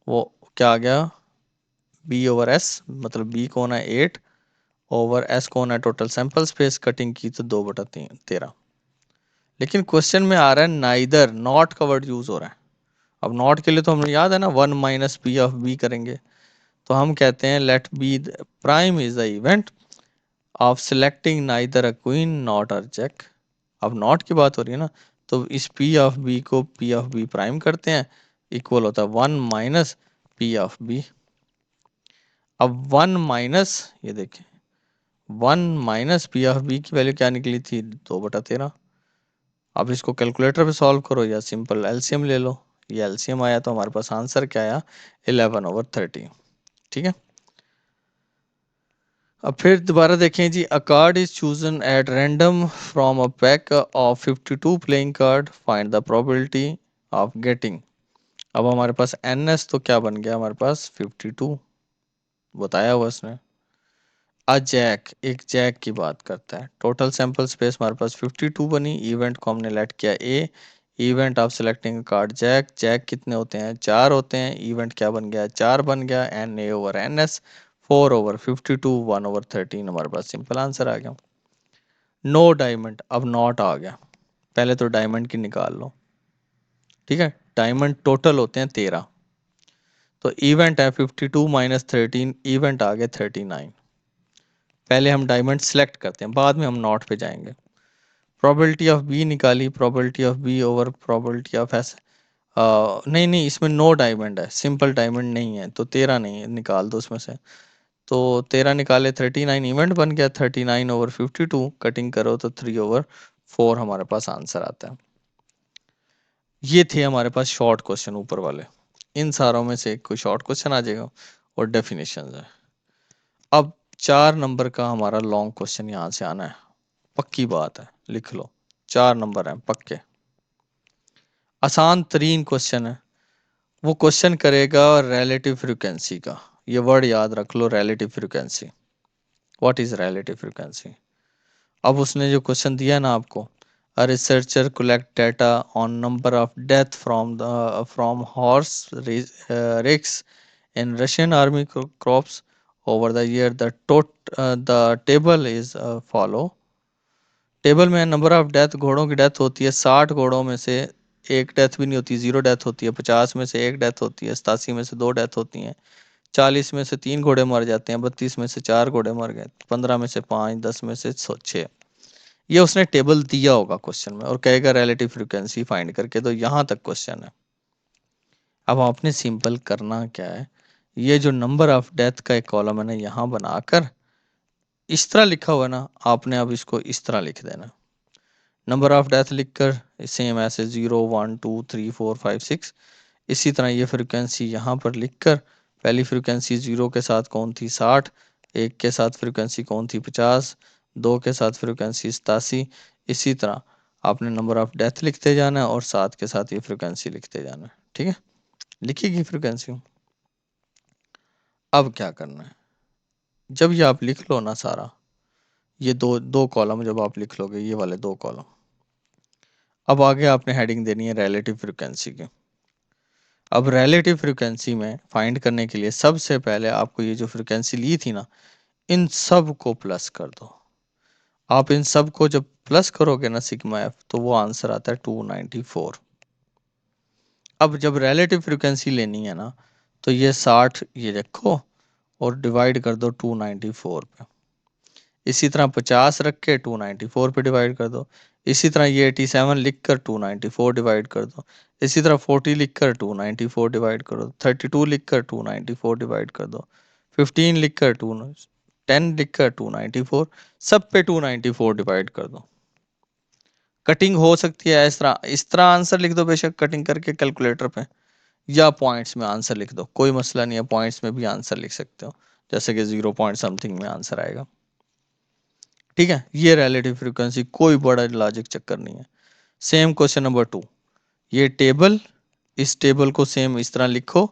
वो क्या आ गया बी ओवर एस, मतलब बी कौन है 8 ओवर एस कौन है टोटल सैंपल स्पेस। कटिंग की तो 2/13। लेकिन क्वेश्चन में आ रहा है नाइदर, नॉट का वर्ड यूज हो रहा है। अब नॉट के लिए तो हमें याद है ना 1 माइनस पी ऑफ बी करेंगे। तो हम कहते हैं let B prime is the event of selecting neither a queen not a jack. अब नॉट की बात हो रही है ना, तो इस पी ऑफ बी को पी ऑफ बी प्राइम करते हैं, इक्वल होता है 1 माइनस पी ऑफ बी। अब 1 माइनस ये देखें 1 माइनस पी ऑफ बी की वैल्यू क्या निकली थी 2/13। अब इसको कैलकुलेटर पे सॉल्व करो या सिंपल एलसीएम ले लो। ये एलसीएम आया तो हमारे पास आंसर क्या आया 11/30। ठीक है, अब फिर दोबारा देखें जी, a card is chosen at random from a pack of 52 playing card, find the probability of getting. अब हमारे पास एन एस तो क्या बन गया हमारे पास 52 बताया हुआ इसने। अ जैक, एक जैक की बात करता है, टोटल सैंपल स्पेस हमारे पास 52 बनी। इवेंट को हमने लेट किया A, event of selecting card jack, jack कितने होते हैं 4 होते हैं। इवेंट क्या बन गया 4 बन गया, N A over N S 4/52 1/13 हमारे पास सिंपल आंसर आ गया। नो डायमंड, अब नॉट आ गया, पहले तो डायमंड की निकाल लो। ठीक है, डायमंड टोटल होते हैं 13, तो इवेंट है 52 माइनस 13, इवेंट आ गए 39। पहले हम डायमंड सेलेक्ट करते हैं, बाद में हम नॉट पे जाएंगे। प्रोबेबिलिटी ऑफ बी निकाली, probability of B over probability of S. नहीं नहीं, इसमें नो डायमंड है, सिंपल डायमंड नहीं है, तो 13 नहीं है, निकाल दो उसमें से। तो 13 निकाले 39, इवेंट बन गया 39/52। कटिंग करो तो 3/4 हमारे पास आंसर आता है। ये थे हमारे पास शॉर्ट क्वेश्चन ऊपर वाले, इन सारों में से कोई शॉर्ट क्वेश्चन आ जाएगा और डेफिनेशन है। अब 4 नंबर का हमारा लॉन्ग क्वेश्चन यहाँ से आना है, पक्की बात है, लिख लो 4 नंबर हैं पक्के। आसान तरीन क्वेश्चन है, वो क्वेश्चन करेगा रिलेटिव फ्रीक्वेंसी का। ये वर्ड याद रख लो relative frequency. What is relative frequency. अब उसने जो क्वेश्चन दिया ना आपको, a researcher collect data on number of death from horse kicks In Russian army crops over the year, the table is follow. Table में नंबर ऑफ डेथ, घोड़ों की death होती है 60 घोड़ों में से एक डेथ भी नहीं होती, 0 डेथ होती है। 50 में से एक डेथ होती है। 87 में से 2 डेथ होती हैं। 40 में से 3 घोड़े मर जाते हैं। 32 में से 4 घोड़े मर गए। 15 में से 5, 10 में से 6। ये उसने टेबल दिया होगा क्वेश्चन में और कहेगा रिलेटिव फ्रीक्वेंसी फाइंड करके। तो यहाँ तक क्वेश्चन है। अब आपने सिंपल करना क्या है, ये जो नंबर ऑफ डेथ का एक कॉलम है ना, यहाँ बनाकर इस तरह लिखा हुआ है ना, आपने अब इसको इस तरह लिख देना। नंबर ऑफ डेथ लिखकर सेम ऐसे 0, 1, 2, 3, 4, 5, 6। इसी तरह ये फ्रिक्वेंसी यहाँ पर लिखकर, पहली फ्रिक्वेंसी 0 के साथ कौन थी 60, 1 के साथ फ्रिक्वेंसी कौन थी 50, 2 के साथ फ्रिक्वेंसी 87। इसी तरह आपने नंबर ऑफ डेथ लिखते जाना है और 7 के साथ ये फ्रिक्वेंसी लिखते जाना है। ठीक है, लिखिएगी फ्रिक्वेंसी। अब क्या करना है, जब ये आप लिख लो ना सारा, ये दो दो कॉलम जब आप लिख लोगे, ये वाले 2 कॉलम, अब आगे आपने हेडिंग देनी है रिलेटिव फ्रिक्वेंसी की। अब रिलेटिव फ्रिक्वेंसी में फाइंड करने के लिए सबसे पहले आपको ये जो फ्रिक्वेंसी ली थी ना, इन सब को प्लस कर दो। आप इन सब को जब प्लस करोगे ना सिग्मा एफ, तो वो आंसर आता है 294। अब जब रिलेटिव फ्रिक्वेंसी लेनी है ना, तो ये 60 ये रखो और डिवाइड कर दो 294 पे। इसी तरह 50 रख के 294 पे डिवाइड कर दो। इसी तरह ये 87 लिख कर 294 डिवाइड कर दो। इसी तरह 40 लिख कर 294 डिवाइड कर दो। 32 लिख कर 294 डिवाइड कर दो। 15 लिख कर 10 लिख कर 294, सब पे 294 डिवाइड कर दो। कटिंग हो सकती है इस तरह आंसर लिख दो बेशक कटिंग करके कैलकुलेटर पे, या पॉइंट्स में आंसर लिख दो, कोई मसला नहीं है, पॉइंट्स में भी आंसर लिख सकते हो, जैसे कि 0 पॉइंट समथिंग में आंसर आएगा। ठीक है, ये रिलेटिव फ्रीक्वेंसी, कोई बड़ा लॉजिक चक्कर नहीं है। सेम क्वेश्चन नंबर 2, ये टेबल, इस टेबल को सेम इस तरह लिखो,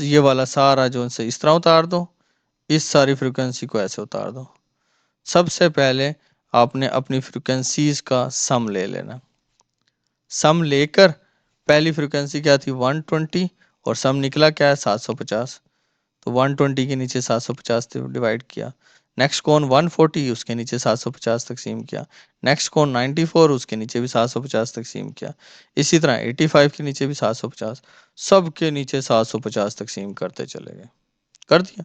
ये वाला सारा जो से इस तरह उतार दो, इस सारी फ्रीक्वेंसी को ऐसे उतार दो। सबसे पहले आपने अपनी फ्रीक्वेंसीज का सम ले लेना। सम लेकर पहली फ्रीक्वेंसी क्या थी 120 और सम निकला क्या है 750। तो 120 के नीचे 750 डिवाइड किया। नेक्स्ट कौन 140, उसके नीचे 750 तकसीम किया। नेक्स्ट कौन 94, उसके नीचे भी 750 तकसीम किया। इसी तरह 85 के नीचे भी 750, सब के नीचे 750 तकसीम करते चले गए। कर दिया।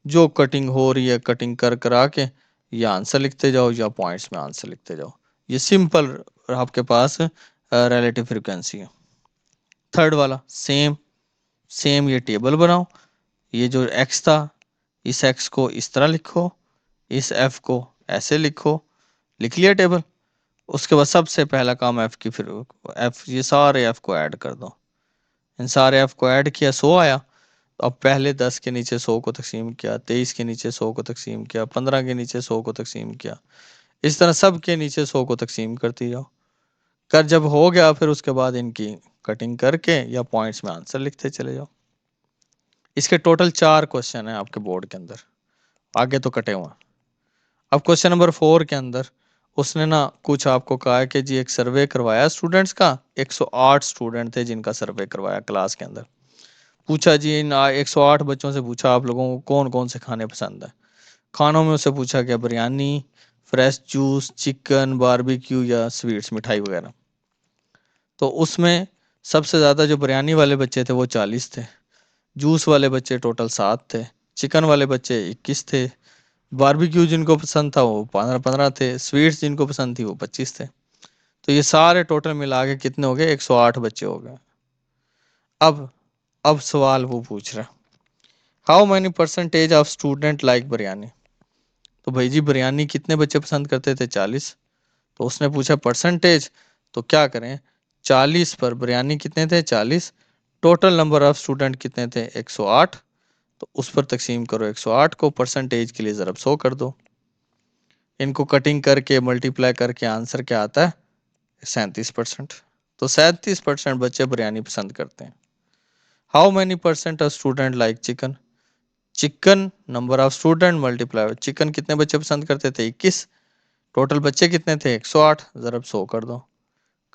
जो कटिंग हो रही है कटिंग कर करा के या आंसर लिखते जाओ या पॉइंट्स में आंसर लिखते जाओ। ये सिंपल आपके पास रिलेटिव फ्रिक्वेंसी है। थर्ड वाला सेम सेम ये टेबल बनाओ। ये जो x था, इस x को इस तरह लिखो, इस f को ऐसे लिखो। लिख लिया टेबल। उसके बाद सबसे पहला काम f की, फिर f, ये सारे f को ऐड कर दो। इन सारे f को ऐड किया 100 आया। अब पहले 10 के नीचे 100 को तकसीम किया, 23 के नीचे 100 को तकसीम किया, 15 के नीचे 100 को तकसीम किया। इस तरह सब के नीचे 100 को तकसीम करती जाओ। कर जब हो गया फिर उसके बाद इनकी कटिंग करके या पॉइंट्स में आंसर लिखते चले जाओ। इसके टोटल 4 क्वेश्चन है आपके बोर्ड के अंदर, आगे तो कटे हुए। अब क्वेश्चन नंबर 4 के अंदर उसने ना कुछ आपको कहा है कि जी एक सर्वे करवाया स्टूडेंट्स का। 108 स्टूडेंट थे जिनका सर्वे करवाया क्लास के अंदर। पूछा जी इन 108 बच्चों से पूछा आप लोगों को कौन कौन से खाने पसंद है। खानों में उससे पूछा गया biryani, fresh juice, chicken, barbecue या स्वीट्स, मिठाई वगैरह। तो उसमें सबसे ज़्यादा जो बिरयानी वाले बच्चे थे वो 40 थे, जूस वाले बच्चे टोटल 7 थे, चिकन वाले बच्चे 21 थे, बारबेक्यू जिनको पसंद था वो 15 थे, स्वीट्स जिनको पसंद थी वो 25 थे। तो ये सारे टोटल मिला के कितने हो गए 108 बच्चे हो गए। अब अब सवाल वो पूछ रहा है how many percentage of student like biryani. तो भाई जी बिरयानी कितने बच्चे पसंद करते थे 40। तो उसने पूछा परसेंटेज, तो क्या करें 40 पर बिरयानी कितने थे 40, टोटल नंबर ऑफ स्टूडेंट कितने थे 108, तो उस पर तकसीम करो 108 को, परसेंटेज के लिए ज़रब 100 कर दो। इनको कटिंग करके मल्टीप्लाई करके आंसर क्या आता है 37%। तो 37% बच्चे बिरयानी पसंद करते हैं। How many percent of student like chicken. Chicken number of student multiply chicken, कितने बच्चे पसंद करते थे 21, टोटल बच्चे कितने थे 108, ज़रब 100 कर दो।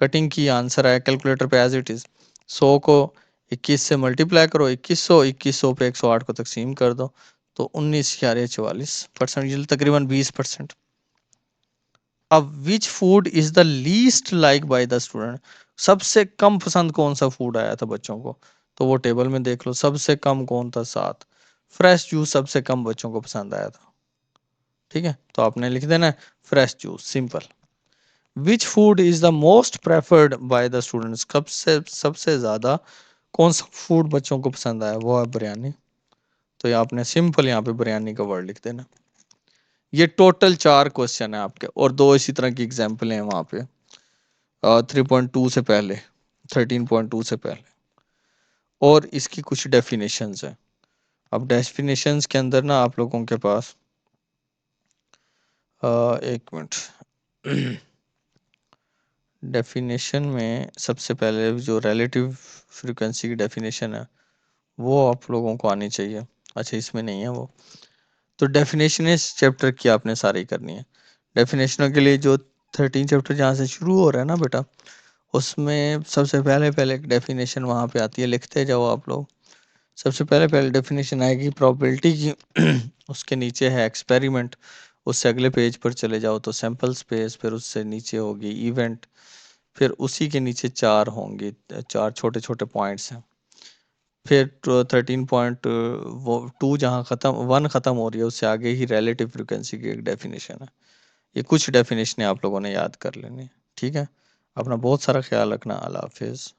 कटिंग की आंसर आया कैलकुलेटर पे एज इट इज़। 100 को 21 से मल्टीप्लाई करो 2100 पे 108 को तकसीम कर दो तो 19,44%, ये तकरीबन 20%। अब which food is the least like by the student, सबसे कम पसंद कौन सा फूड आया था बच्चों को, तो वो टेबल में देख लो, सबसे कम कौन था 7, फ्रेश जूस सबसे कम बच्चों को पसंद आया था। ठीक है, तो आपने लिख देना है fresh juice, simple. Which food is the most preferred by the students, सबसे सबसे ज्यादा कौन सा फूड बच्चों को पसंद आया, वो है बिरयानी। तो ये आपने सिंपल यहाँ पे बिरयानी का वर्ड लिख देना। ये टोटल 4 क्वेश्चन है आपके, और 2 इसी तरह की एग्जाम्पल हैं वहाँ पे 3.2 से पहले, 13.2 से पहले, और इसकी कुछ डेफिनेशंस हैं। अब डेफिनेशंस के अंदर ना आप लोगों के पास एक मिनट डेफिनेशन में सबसे पहले जो रिलेटिव फ्रीक्वेंसी की डेफिनेशन है वो आप लोगों को आनी चाहिए। अच्छा, इसमें नहीं है वो, तो डेफिनेशन इस चैप्टर की आपने सारी करनी है। डेफिनेशनों के लिए जो 13 चैप्टर जहाँ से शुरू हो रहा है ना बेटा, उसमें सबसे पहले पहले एक डेफिनेशन वहाँ पे आती है, लिखते जाओ आप लोग। सबसे पहले पहले डेफिनेशन आएगी प्रोबेबिलिटी की उसके नीचे है एक्सपेरिमेंट, उससे अगले पेज पर चले जाओ तो सैंपल स्पेस, फिर उससे नीचे होगी इवेंट, फिर उसी के नीचे 4 होंगे, 4 छोटे छोटे पॉइंट्स हैं। फिर 13.2 जहाँ खत्म 1 खत्म हो रही है उससे आगे ही रिलेटिव फ्रीक्वेंसी की एक डेफिनेशन है। ये कुछ डेफिनेशन आप लोगों ने याद कर लेनी है। ठीक है, अपना बहुत सारा ख्याल रखना। अल्लाह हाफिज़।